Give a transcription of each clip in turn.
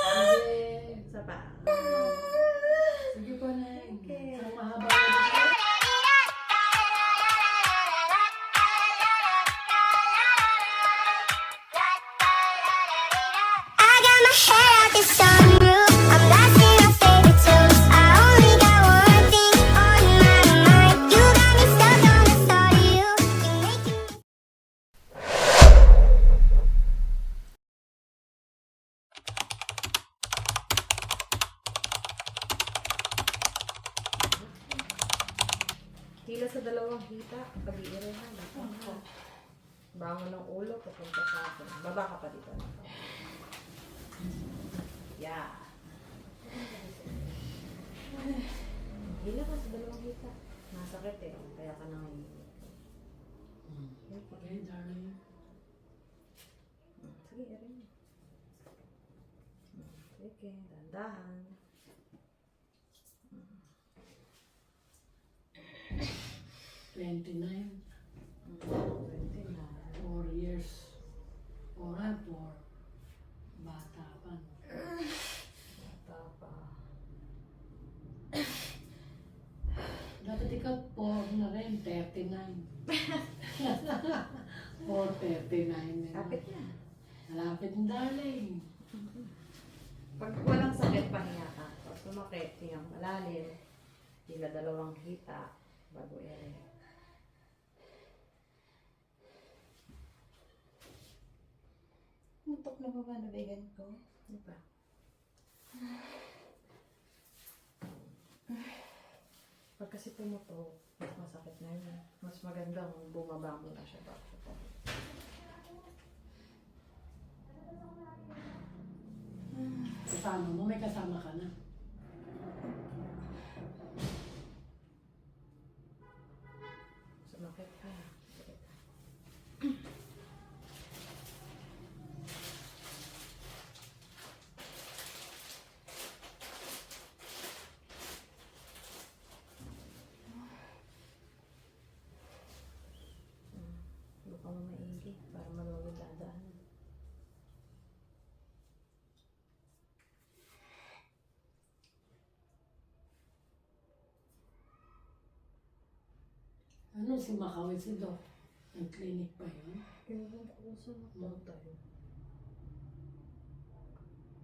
Sige. Isa pa. Sige po, Neng. Okay. Ang mahaba. I got my head out the sunroof. I'm blasting my favorite tunes. I only got one thing on my mind. You got me stuck on the thought of you. You're making me. Hila sa dalawang hita. Pag-iirin na. Bangon ng ulo. Papunta sa akin. Baba ka pa dito. Yeah. Hila ka sa dalawang hita. Masakit eh. Kaya ka nanginginig. Okay, darling. Sige, irin mo. Sige, dandahan. 29. 20 na. 4 years. 4. Bata pa. No? Tapa. Dapat ikaw 4 na rin. 39. 4:39 na. Kapit na. Malapit na, darling. Pag walang sakit, pahinga ka. Pag sumakit, hingang malalim. Hila dalawang hita. Bago ere. Mutok na ba na vegan ko? Diba? Pag kasi pumutok, mas masakit na yun. Mas magandang bumaba mo na siya bago. Kasama mo, may kasama ka na. Sumakit ka. Huwag ka mo maigi para maluwag dadaan. Ano si Macau si Doc? Nag-clinic pa yun? Ewan ko sa tayo.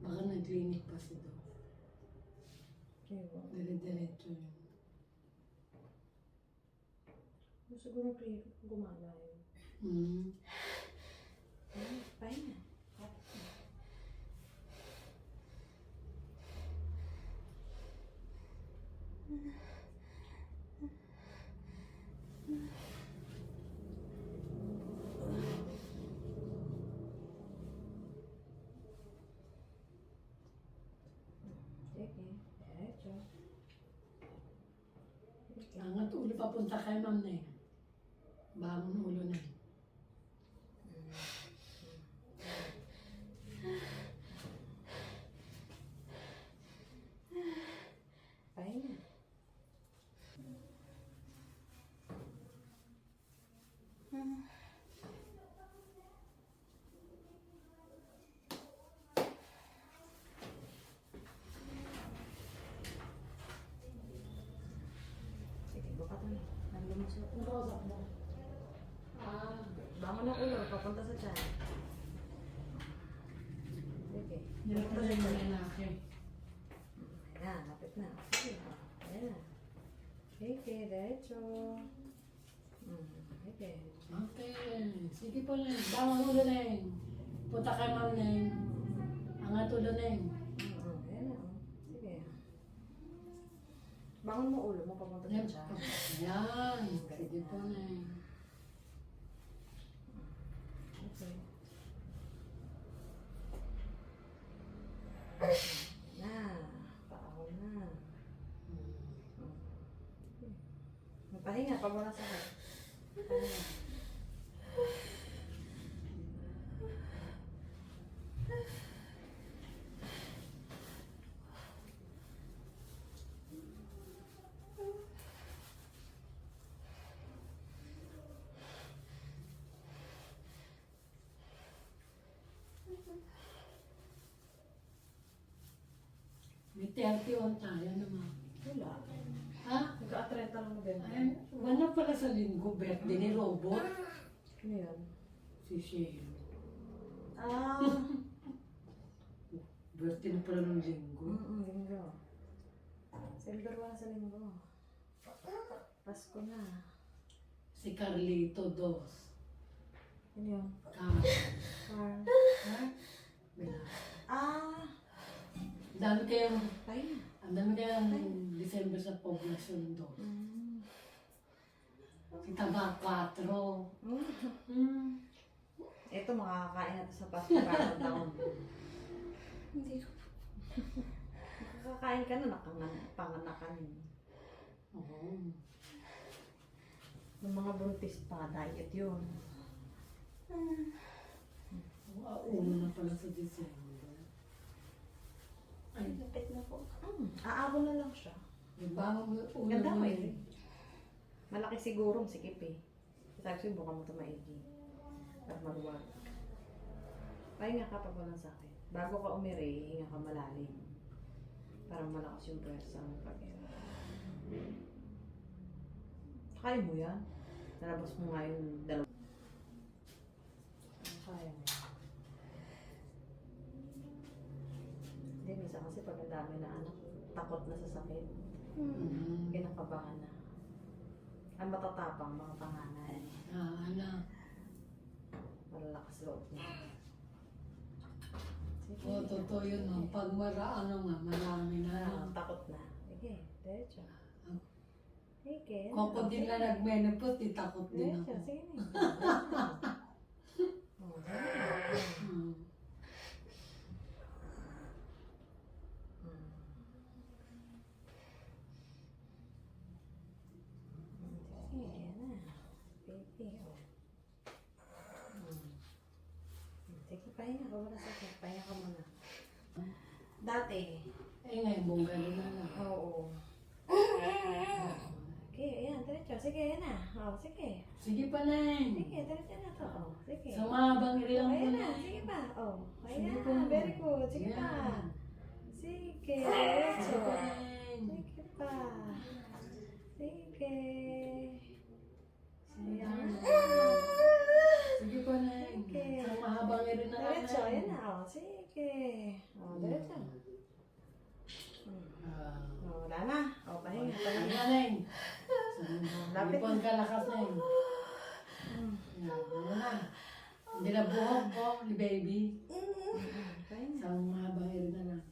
Baka nag-clinic pa si Doc. Ewan. Dire-diretso yun. Siguro gumala yun. Hmm. Pahinga. Sige, diretso. Angat ulo papunta kay Ma'am Neng. Bangon ulo na. Pahinga. Sige, buka to na. Naglumusok. Nakausap mo. Ah, Bangon ng ulo, papunta sa tiyan. Sige. nilata Papunta siya sa yung tiyan. lalaki. Ayan, lapit na. Sige. Ayan na. Sige, diretso. Sige. Okay. Sige po, Neng. Bangon ulo, Neng. Punta kay Ma'am Neng. Angat ulo, Neng. Ayan na. Sige. Bangon mo ulo mo, papunta sa Neng. tiyan. Yan. Sige po, Neng. Okay. Na. Paahon na. Magpahinga pag wala sakit. Pahinga. May 31 tayo naman. Wala. Ha? Nagka-30 lang November. Ay, wala pala sa linggo, birthday ni Robot. Ano yun? Si Shane. Ah. Birthday na pala ng linggo. Linggo. Silver wala sa linggo. Pasko na. Si Carlito Dos. Ano yun? Car. Car. Ha? Wala. Ah. Ang dami kayang, Tayo. ang dami kayang December sa poblasyon do. Si Taba 4. Ito makakakain natin sa Pasko para taon. Hindi ko. Makakain ka na panganakan. Oo. Ng mga buntis pa, diet yun. Uno na pala sa December. Ay, Lapit na po. Aabon na lang siya. yung bangon mo, uno Ganda mo mo eh. Malaki siguro, sikip eh. Sabi ko, buka mo ito maigi. At maluwag. Pahinga ka pag walang sakit. Bago ka umiri, hinga ka malalim. Para malakas yung pwersa mo pag-ira. Kaya mo yan? Nalabas mo nga yung dalawa. Kaya mo yan. Hindi, minsan kasi pag ang dami na anak, takot na sa sakit. Kinakabahan na. Ang matatapang, mga panganay. Anak. Malalakas loob niya. Sige. Oo, totoo yun. No? Pag marami na. Takot na. Sige, diretso. Sige. Kung din na nag-menopause, di takot din Diretso, ako. sige. Oh, Hmm. Sige na. Baby, oh. Sige, pahinga ka muna sa sakit. Pahinga ka muna. Dati. Eh ngayon, bunggalo na lang. Oo. Okay, ayan, diretso. Sige, ayan na. Oh, sige. Sige pa, Neng. Sige, diretso na to. Oh, sige. Sa mahabang ilang mo, Ayan na, Neng. sige pa. Oh, Sige ayan. pa. Very good. Sige pa. Ayan. Sige, Sige diretso. pa, Neng. Sige pa. Sige. Sige Ayan. pa, Sige pa, Neng. Sige. Sa mahabang irin na lang, Diretso, Neng. ayan na. Oh, sige. Oh, diretso. Ah. Oh, wala na. Oh, pahinga, Ayan, pahinga. Neng. Lapit Lipon ka lakas, Neng. Ayan, ano na. Hindi na buhok ko, ni baby. Pahinga. Sa mahabang irin na lang.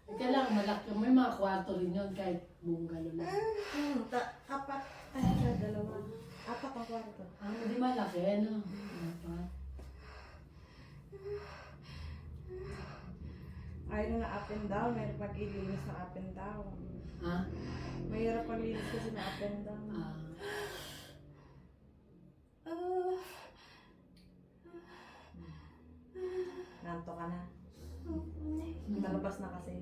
Ika lang, malaki. May mga kwarto rin yun kahit bunggalo lang. Apat. Ay, dalawa. Apat ang kwarto. Hindi malaki, ano? Apat. Ayaw na up and down. Mayroon pag-ilinis na up and down. Ha? Mayroon pag-ilinis kasi na up and down. Ah. Nantok ka na. Palabas na kasi.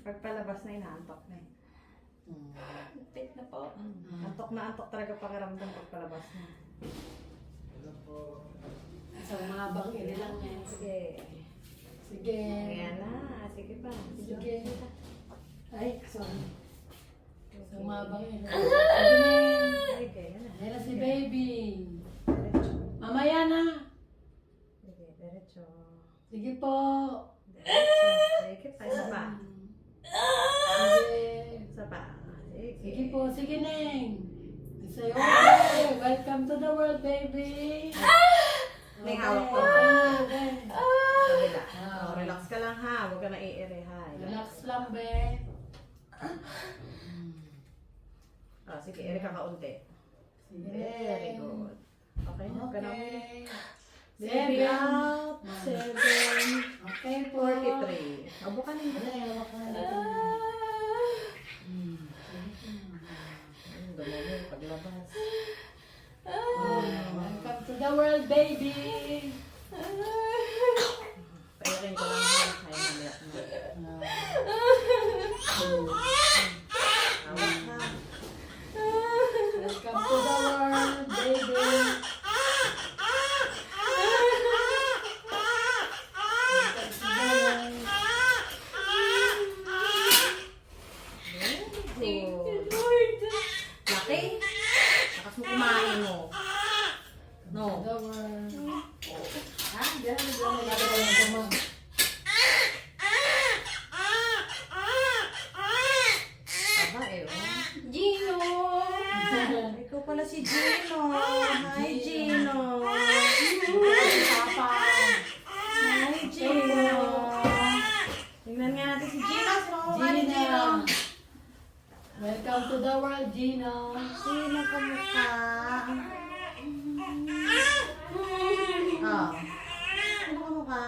Pag palabas na, inaantok na eh. Pit na po. Antok na antok talaga pakiramdam pag palabas na. Sa mahabang iri lang yan. Sige. Sige. Ayan na. Sige pa. Sige. Ay, sorry. Sa mahabang iri. Sige, ayan na. Ayan na si baby. Diretso. Mamaya na. Sige, diretso. Sige po. Diretso. Sige pa. Isa pa. Sige. Isa pa. Sige. Sige po. Sige, Neng. Sa'yo. Okay. Welcome to the world, baby. May hawak pa. Okay. Kabila. Oh, relax ka lang ha. Huwag ka na i-ere ha. Relax lang, be. Oh, sige, ere ka kaunti. Sige. Very good. Okay na. Ganun. Okay. Baby Seven. out. 7. Okay po. 43. Abo ka na yun. Ay, hawak ka na dito. Dumami paglabas. Welcome to the world, baby. Pairin ko lang ha. Kaya mamaya mo. Awak ha. Welcome to the world, baby. Welcome to the world. Lalo ko lang tumag. Aba eh, oh. Gino! Ikaw pala si Gino. Hi, Gino. Papa. Hi, Gino. Tingnan nga natin si Gino. Sino ni Gino? Welcome to the world, Gino. Sino kamukha? Oh. Sino kamukha?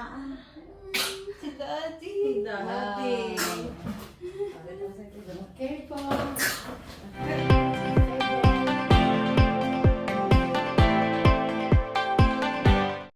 Si Daddy. Si Daddy.